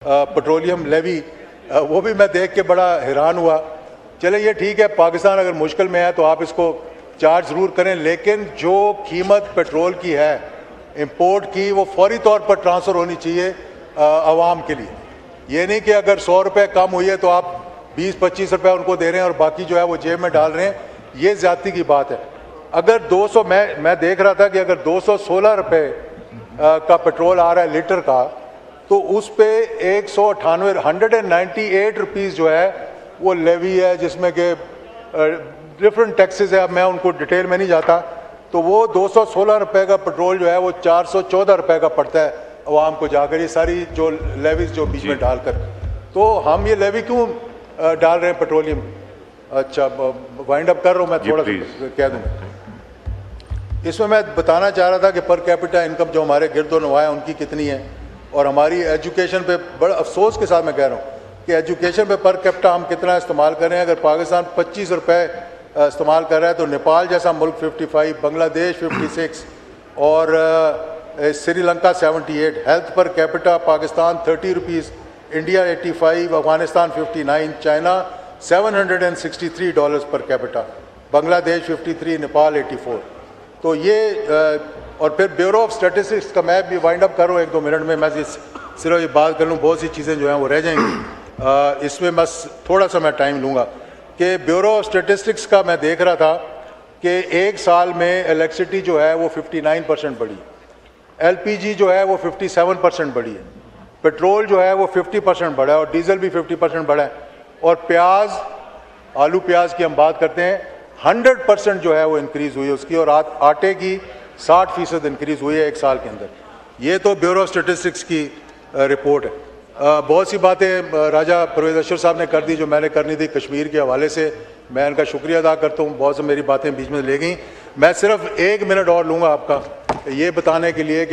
Petroleum levy वो भी मैं देख के बड़ा हैरान हुआ। चले ये ठीक है, पाकिस्तान अगर मुश्किल में है तो आप इसको चार्ज ज़रूर करें, लेकिन जो कीमत पेट्रोल की है इंपोर्ट की वो फौरी तौर पर ट्रांसफ़र होनी चाहिए आवाम के लिए। ये नहीं कि अगर 100 रुपये कम हुई है तो आप 20-25 रुपये उनको दे रहे हैं और बाकी जो है वो जेब में डाल रहे हैं, ये ज़्यादती की बात है। अगर 200 मैं देख रहा था कि अगर 216 रुपये का पेट्रोल आ रहा है लीटर का, तो उस पे 198 रुपीज़ जो है वो लेवी है, जिसमें कि डिफरेंट टैक्सेस है। अब मैं उनको डिटेल में नहीं जाता। तो वो 216 रुपये का पेट्रोल जो है वो 414 रुपये का पड़ता है अवाम को जाकर, ये सारी जो लेवीज जो बीच में डालकर। तो हम ये लेवी क्यों डाल रहे हैं पेट्रोलियम? अच्छा, वाइंड अप कर रहा हूँ मैं, थोड़ा कह दूँ। इसमें मैं बताना चाह रहा था कि पर कैपिटा इनकम जो हमारे गिरदो नवा है उनकी कितनी है, और हमारी एजुकेशन पे बड़ा अफसोस के साथ मैं कह रहा हूँ कि एजुकेशन पे पर कैपिटा हम कितना इस्तेमाल कर रहे हैं। अगर पाकिस्तान 25 रुपये इस्तेमाल कर रहा है तो नेपाल जैसा मुल्क 55, बांग्लादेश 56 और Sri Lanka 78। Health per capita Pakistan 30 rupees, India 85, Afghanistan 59, China $763 per capita, Bangladesh 53, Nepal 84। तो ये और फिर ब्यूरो ऑफ स्टैटिस्टिक्स का मैं भी वाइंड अप करूँ 1-2 मिनट में। मैं सिर्फ ये बात कर लूँ, बहुत सी चीज़ें जो हैं वो रह जाएंगी। इसमें बस थोड़ा सा मैं टाइम लूँगा कि ब्यूरो ऑफ स्टैटिस्टिक्स का मैं देख रहा था कि एक साल में इलेक्ट्रिसिटी जो है वो 59% बढ़ी, LPG जो है वो 57% बढ़ी है, पेट्रोल जो है वो 50% बढ़ा है और डीजल भी 50% बढ़ा है, और प्याज, आलू प्याज की हम बात करते हैं 100% जो है वो इंक्रीज़ हुई है उसकी, और आटे की 60% इंक्रीज़ हुई है एक साल के अंदर। ये तो ब्यूरो ऑफ स्टैटिस्टिक्स की रिपोर्ट है। बहुत सी बातें राजा परवेज़ अशरफ साहब ने कर दी जो मैंने करनी थी कश्मीर के हवाले से। मैं इनका शुक्रिया अदा करता हूँ, बहुत सी मेरी बातें बीच में ले गई। मैं सिर्फ 1 मिनट और लूँगा आपका, ये बताने के लिए कि